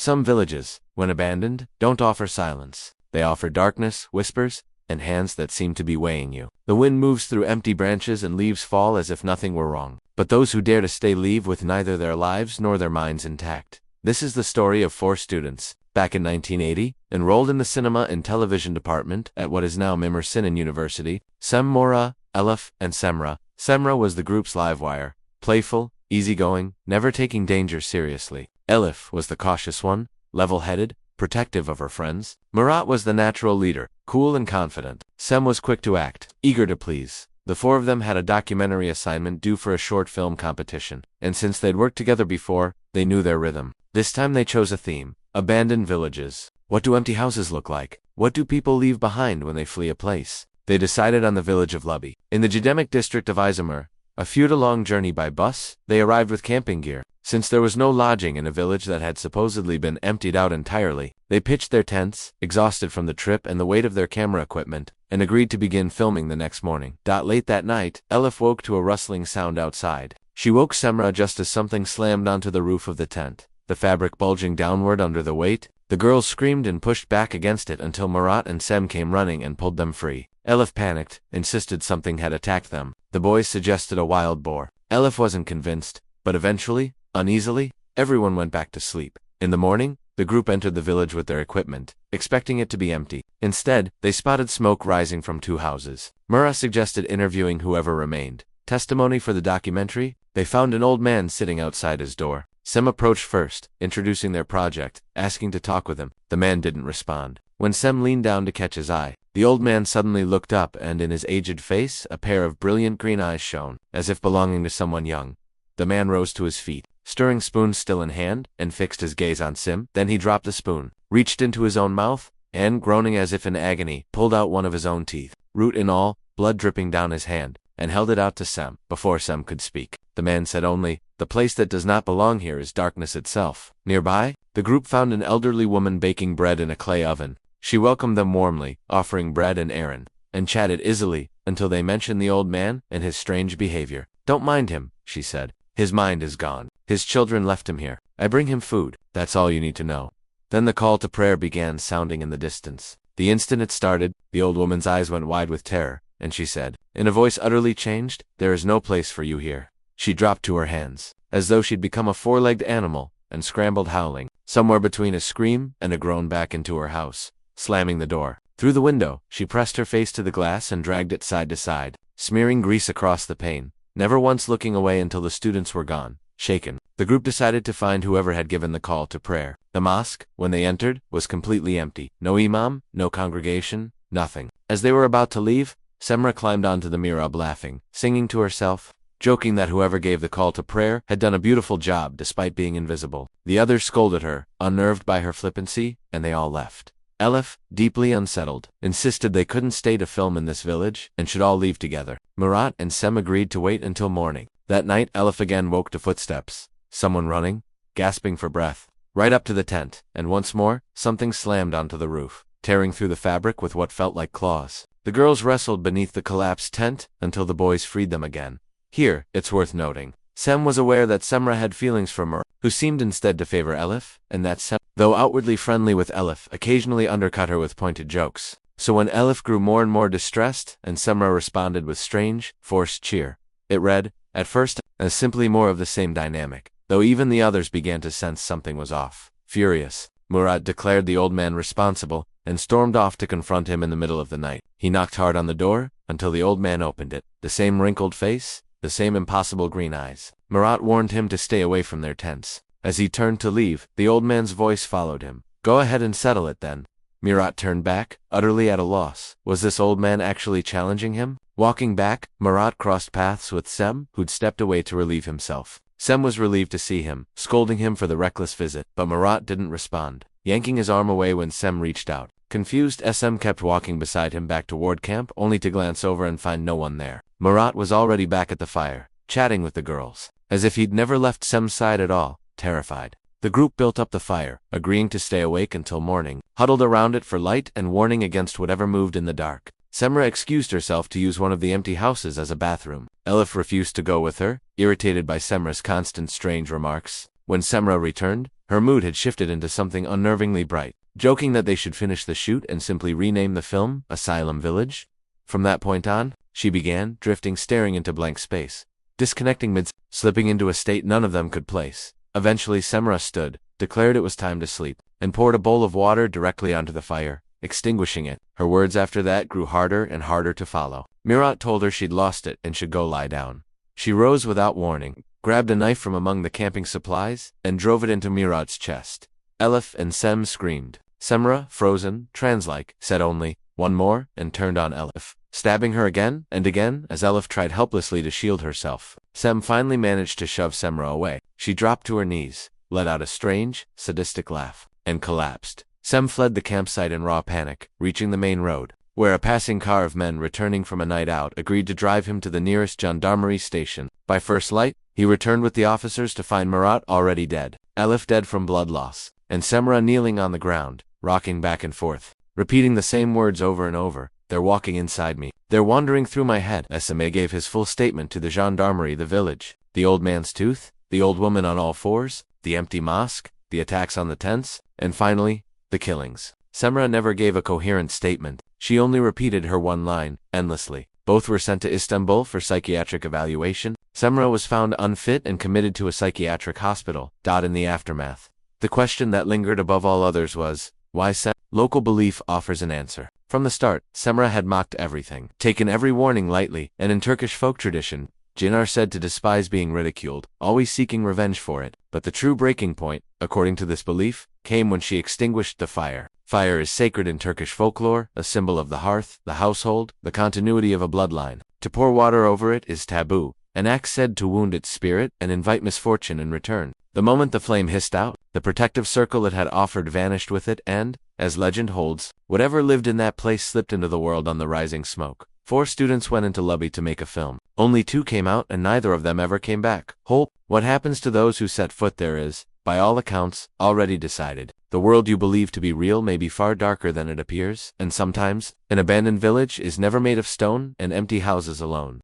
Some villages, when abandoned, don't offer silence. They offer darkness, whispers, and hands that seem to be weighing you. The wind moves through empty branches and leaves fall as if nothing were wrong. But those who dare to stay leave with neither their lives nor their minds intact. This is the story of 4 students, back in 1980, enrolled in the cinema and television department at what is now Mimar Sinan University. Sem, Mora, Elif, and Semra. Semra was the group's live wire, playful, easygoing, never taking danger seriously. Elif was the cautious one, level-headed, protective of her friends. Murat was the natural leader, cool and confident. Sem was quick to act, eager to please. The 4 of them had a documentary assignment due for a short film competition, and since they'd worked together before, they knew their rhythm. This time they chose a theme: abandoned villages. What do empty houses look like? What do people leave behind when they flee a place? They decided on the village of Lübbey. In the Gedemik district of Izmir, a few-day-long journey by bus, they arrived with camping gear. Since there was no lodging in a village that had supposedly been emptied out entirely, they pitched their tents, exhausted from the trip and the weight of their camera equipment, and agreed to begin filming the next morning. Late that night, Elif woke to a rustling sound outside. She woke Semra just as something slammed onto the roof of the tent, the fabric bulging downward under the weight. The girls screamed and pushed back against it until Murat and Sem came running and pulled them free. Elif panicked, insisted something had attacked them. The boys suggested a wild boar. Elif wasn't convinced, but eventually, uneasily, everyone went back to sleep. In the morning, the group entered the village with their equipment, expecting it to be empty. Instead, they spotted smoke rising from 2 houses. Murat suggested interviewing whoever remained. Testimony for the documentary? They found an old man sitting outside his door. Sem approached first, introducing their project, asking to talk with him. The man didn't respond. When Sem leaned down to catch his eye, the old man suddenly looked up, and in his aged face, a pair of brilliant green eyes shone, as if belonging to someone young. The man rose to his feet, stirring spoon still in hand, and fixed his gaze on Sem. Then he dropped the spoon, reached into his own mouth, and, groaning as if in agony, pulled out one of his own teeth, root and all, blood dripping down his hand, and held it out to Sem. Before Sem could speak, the man said only, "The place that does not belong here is darkness itself." Nearby, the group found an elderly woman baking bread in a clay oven. She welcomed them warmly, offering bread and ayran, and chatted easily, until they mentioned the old man and his strange behavior. "Don't mind him," she said. "His mind is gone. His children left him here. I bring him food. That's all you need to know." Then the call to prayer began sounding in the distance. The instant it started, the old woman's eyes went wide with terror, and she said, in a voice utterly changed, "There is no place for you here." She dropped to her hands, as though she'd become a 4-legged animal, and scrambled howling, somewhere between a scream and a groan back into her house, slamming the door. Through the window, she pressed her face to the glass and dragged it side to side, smearing grease across the pane, never once looking away until the students were gone. Shaken, the group decided to find whoever had given the call to prayer. The mosque, when they entered, was completely empty. No imam, no congregation, nothing. As they were about to leave, Semra climbed onto the mihrab laughing, singing to herself, joking that whoever gave the call to prayer had done a beautiful job despite being invisible. The others scolded her, unnerved by her flippancy, and they all left. Elif, deeply unsettled, insisted they couldn't stay to film in this village and should all leave together. Murat and Sem agreed to wait until morning. That night, Elif again woke to footsteps, someone running, gasping for breath, right up to the tent, and once more, something slammed onto the roof, tearing through the fabric with what felt like claws. The girls wrestled beneath the collapsed tent until the boys freed them again. Here, it's worth noting, Sem was aware that Semra had feelings for Murat, who seemed instead to favor Elif, and that Sem, though outwardly friendly with Elif, occasionally undercut her with pointed jokes. So when Elif grew more and more distressed, and Semra responded with strange, forced cheer, it read, at first, as simply more of the same dynamic, though even the others began to sense something was off. Furious, Murat declared the old man responsible, and stormed off to confront him in the middle of the night. He knocked hard on the door, until the old man opened it. The same wrinkled face, the same impossible green eyes. Murat warned him to stay away from their tents. As he turned to leave, the old man's voice followed him. "Go ahead and settle it then." Murat turned back, utterly at a loss. Was this old man actually challenging him? Walking back, Murat crossed paths with Sem, who'd stepped away to relieve himself. Sem was relieved to see him, scolding him for the reckless visit, but Murat didn't respond, yanking his arm away when Sem reached out. Confused, Sem kept walking beside him back toward camp, only to glance over and find no one there. Murat was already back at the fire, chatting with the girls, as if he'd never left Sem's side at all, terrified. The group built up the fire, agreeing to stay awake until morning, huddled around it for light and warning against whatever moved in the dark. Semra excused herself to use one of the empty houses as a bathroom. Elif refused to go with her, irritated by Semra's constant strange remarks. When Semra returned, Her mood had shifted into something unnervingly bright, joking that they should finish the shoot and simply rename the film Asylum Village. From that point on, she began drifting, staring into blank space, disconnecting slipping into a state none of them could place. Eventually Semra stood, declared it was time to sleep, and poured a bowl of water directly onto the fire, extinguishing it. Her words after that grew harder and harder to follow. Mirat told her she'd lost it and should go lie down. She rose without warning, grabbed a knife from among the camping supplies, and drove it into Mirat's chest. Elif and Sem screamed. Semra, frozen, trance-like, said only, "One more," and turned on Elif, stabbing her again and again as Elif tried helplessly to shield herself. Sem finally managed to shove Semra away. She dropped to her knees, let out a strange, sadistic laugh, and collapsed. Sem fled the campsite in raw panic, reaching the main road, where a passing car of men returning from a night out agreed to drive him to the nearest gendarmerie station. By first light, he returned with the officers to find Mirat already dead, Elif dead from blood loss, and Semra kneeling on the ground, rocking back and forth, repeating the same words over and over. "They're walking inside me. They're wandering through my head." Esame gave his full statement to the gendarmerie, the village, the old man's tooth, the old woman on all fours, the empty mosque, the attacks on the tents, and finally, the killings. Semra never gave a coherent statement. She only repeated her one line, endlessly. Both were sent to Istanbul for psychiatric evaluation. Semra was found unfit and committed to a psychiatric hospital. In the aftermath, the question that lingered above all others was, why Sem? Local belief offers an answer. From the start, Semra had mocked everything, taken every warning lightly, and in Turkish folk tradition, jinn are said to despise being ridiculed, always seeking revenge for it. But the true breaking point, according to this belief, came when she extinguished the fire. Fire is sacred in Turkish folklore, a symbol of the hearth, the household, the continuity of a bloodline. To pour water over it is taboo, an act said to wound its spirit and invite misfortune in return. The moment the flame hissed out, the protective circle it had offered vanished with it and, as legend holds, whatever lived in that place slipped into the world on the rising smoke. 4 students went into Lübbey to make a film. Only 2 came out and neither of them ever came back. What happens to those who set foot there is, by all accounts, already decided. The world you believe to be real may be far darker than it appears, and sometimes, an abandoned village is never made of stone and empty houses alone.